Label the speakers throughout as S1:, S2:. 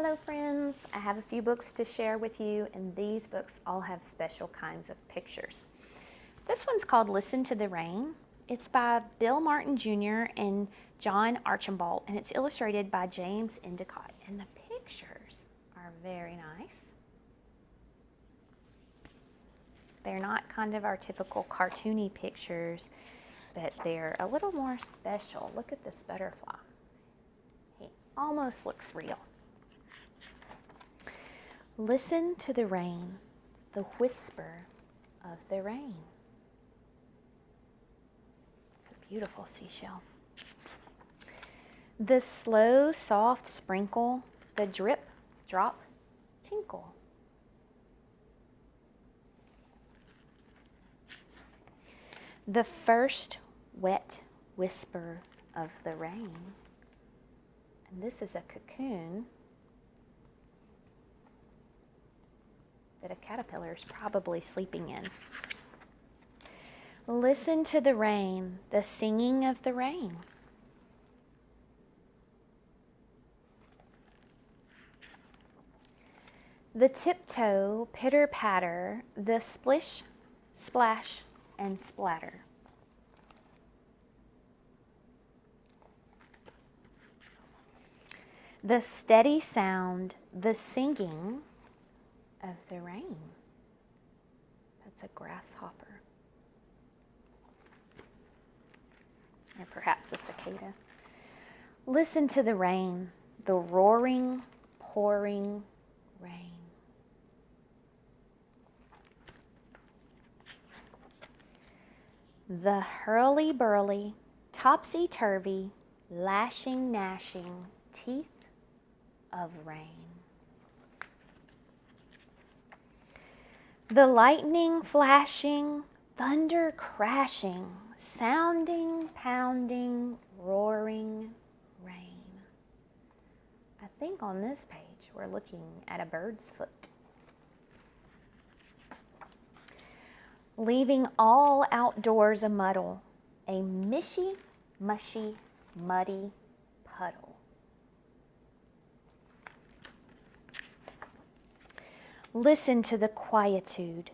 S1: Hello friends, I have a few books to share with you, and these books all have special kinds of pictures. This one's called Listen to the Rain. It's by Bill Martin Jr. and John Archambault, and it's illustrated by James Endicott. And the pictures are very nice. They're not kind of our typical cartoony pictures, but they're a little more special. Look at this butterfly. He almost looks real. Listen to the rain, the whisper of the rain. It's a beautiful seashell. The slow, soft sprinkle, the drip, drop, tinkle. The first wet whisper of the rain. And this is a cocoon that a caterpillar is probably sleeping in. Listen to the rain, the singing of the rain. The tiptoe, pitter-patter, the splish, splash, and splatter. The steady sound, the singing of the rain. That's a grasshopper. Or perhaps a cicada. Listen to the rain, the roaring, pouring rain. The hurly-burly, topsy-turvy, lashing, gnashing teeth of rain. The lightning flashing, thunder crashing, sounding, pounding, roaring rain. I think on this page we're looking at a bird's foot. Leaving all outdoors a muddle, a mishy, mushy, muddy puddle. Listen to the quietude,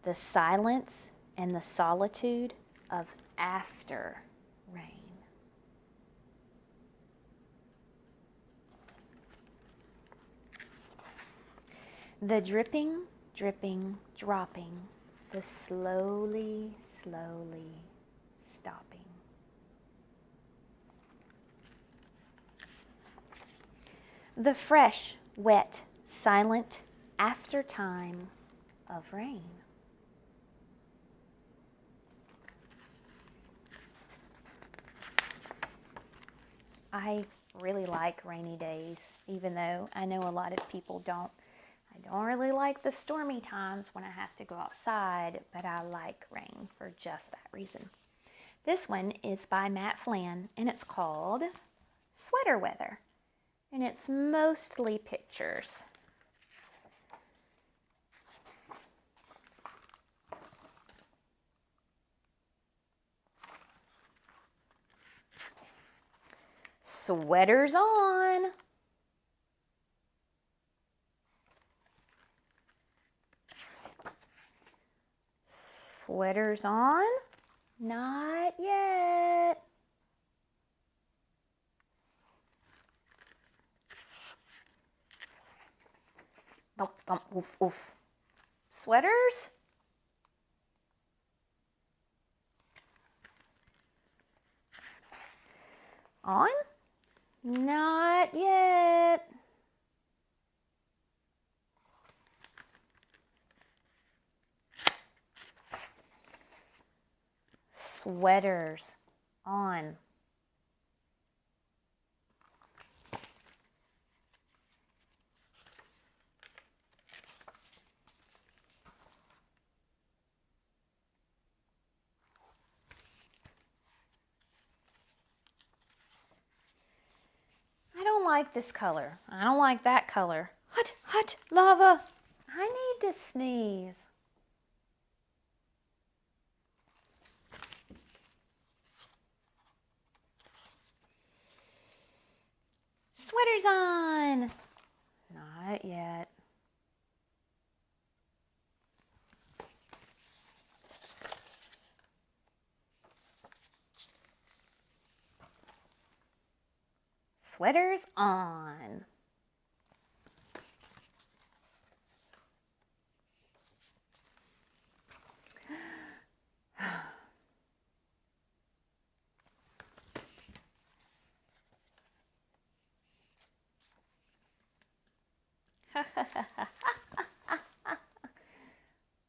S1: the silence, and the solitude of after rain. The dripping, dripping, dropping, the slowly, slowly stopping. The fresh, wet, silent after time of rain. I really like rainy days, even though I know a lot of people don't. I don't really like the stormy times when I have to go outside, but I like rain for just that reason. This one is by Matt Flann, and it's called Sweater Weather, and it's mostly pictures. Sweaters on. Sweaters on? Not yet. Thump, thump, oof, oof. Sweaters? On? Not yet. Sweaters on. I don't like this color. I don't like that color. Hot, hot, lava. I need to sneeze. Sweaters on. Not yet. Sweaters on.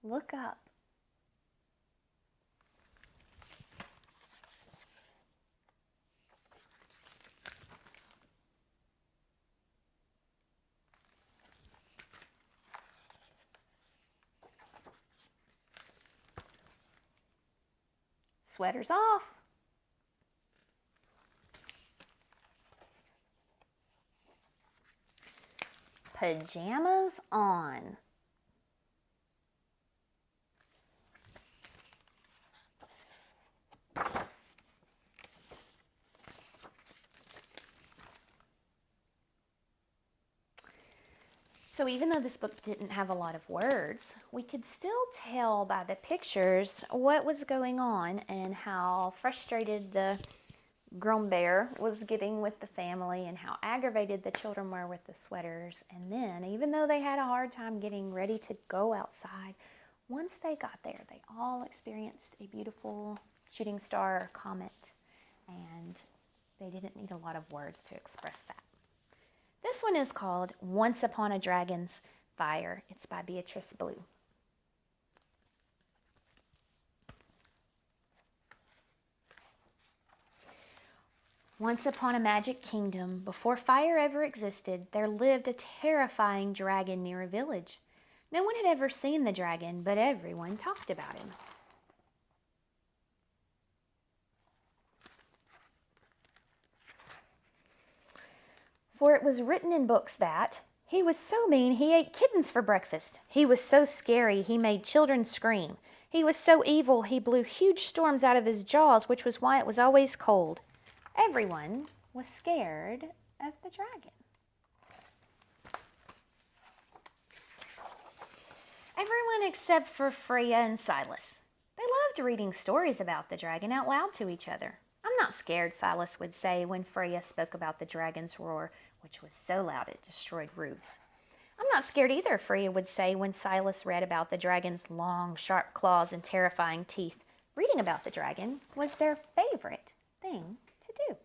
S1: Look up. Sweaters off. Pajamas on. So even though this book didn't have a lot of words, we could still tell by the pictures what was going on and how frustrated the grown bear was getting with the family and how aggravated the children were with the sweaters. And then, even though they had a hard time getting ready to go outside, once they got there, they all experienced a beautiful shooting star comet, and they didn't need a lot of words to express that. This one is called Once Upon a Dragon's Fire. It's by Beatrice Blue. Once upon a magic kingdom, before fire ever existed, there lived a terrifying dragon near a village. No one had ever seen the dragon, but everyone talked about him. For it was written in books that he was so mean he ate kittens for breakfast. He was so scary he made children scream. He was so evil he blew huge storms out of his jaws, which was why it was always cold. Everyone was scared of the dragon. Everyone except for Freya and Silas. They loved reading stories about the dragon out loud to each other. I'm not scared, Silas would say when Freya spoke about the dragon's roar, which was so loud it destroyed roofs. I'm not scared either, Freya would say when Silas read about the dragon's long, sharp claws and terrifying teeth. Reading about the dragon was their favorite thing to do.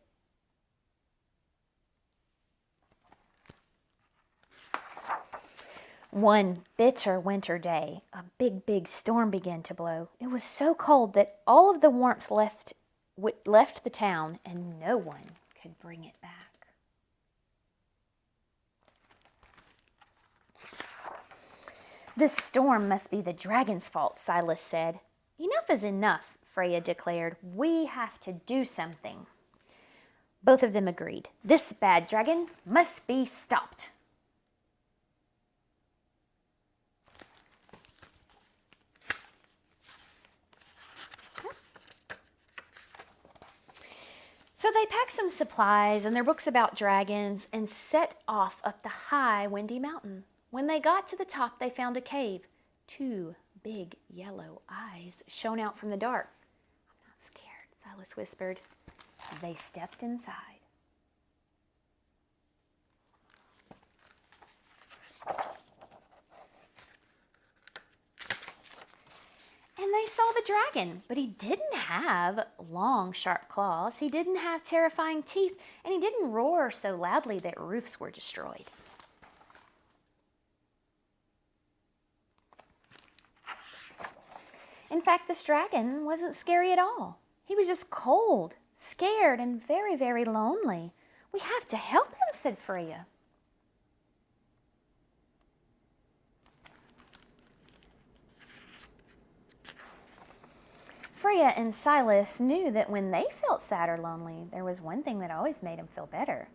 S1: One bitter winter day, a big storm began to blow. It was so cold that all of the warmth left the town, and no one could bring it back. This storm must be the dragon's fault, Silas said. Enough is enough, Freya declared. We have to do something. Both of them agreed. This bad dragon must be stopped. So they packed some supplies and their books about dragons and set off up the high, windy mountain. When they got to the top, they found a cave. 2 big yellow eyes shone out from the dark. I'm not scared, Silas whispered. They stepped inside. And they saw the dragon, but he didn't have long, sharp claws. He didn't have terrifying teeth, and he didn't roar so loudly that roofs were destroyed. In fact, this dragon wasn't scary at all. He was just cold, scared, and very lonely. We have to help him, said Freya. Freya and Silas knew that when they felt sad or lonely, there was one thing that always made them feel better.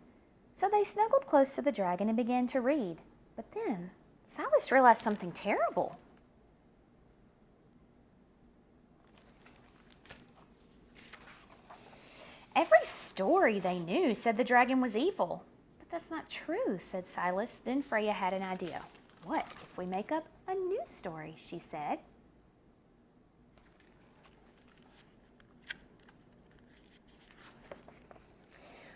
S1: So they snuggled close to the dragon and began to read. But then Silas realized something terrible. Every story they knew said the dragon was evil, but That's not true, said Silas. Then Freya had an idea. What if we make up a new story, she said.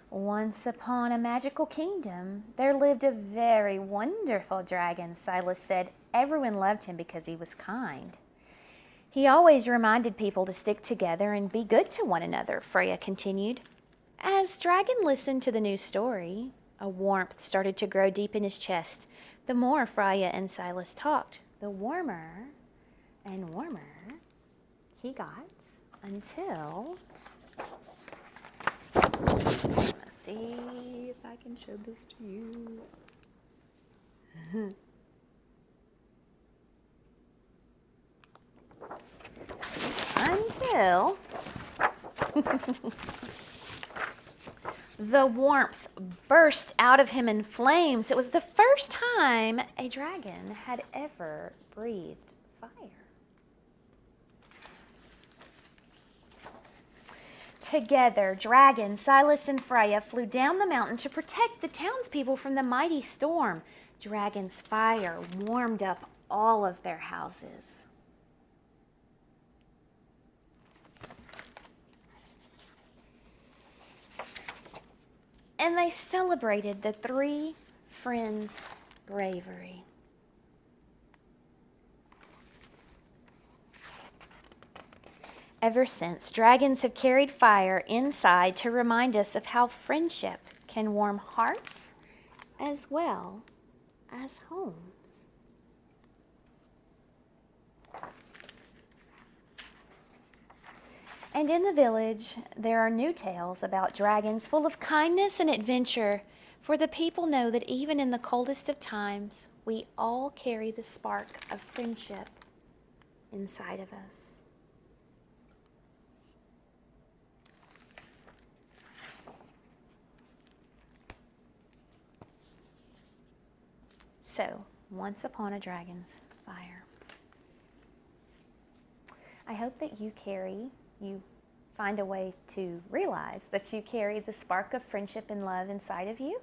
S1: Once upon a magical kingdom, there lived a very wonderful dragon, Silas said. Everyone loved him because he was kind. He always reminded people to stick together and be good to one another, Freya continued. As Dragon listened to the new story, a warmth started to grow deep in his chest. The more Freya and Silas talked, the warmer and warmer he got until... Let's see if I can show this to you. Until the warmth burst out of him in flames. It was the first time a dragon had ever breathed fire. Together, Dragon, Silas, and Freya flew down the mountain to protect the townspeople from the mighty storm. Dragon's fire warmed up all of their houses. And they celebrated the three friends' bravery. Ever since, dragons have carried fire inside to remind us of how friendship can warm hearts as well as homes. And in the village, there are new tales about dragons full of kindness and adventure, for the people know that even in the coldest of times, we all carry the spark of friendship inside of us. So, once upon a dragon's fire. I hope that you find a way to realize that you carry the spark of friendship and love inside of you,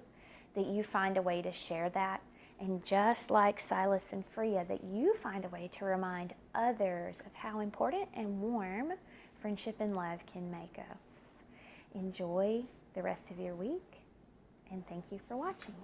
S1: that you find a way to share that, and just like Silas and Freya, that you find a way to remind others of how important and warm friendship and love can make us. Enjoy the rest of your week, and thank you for watching.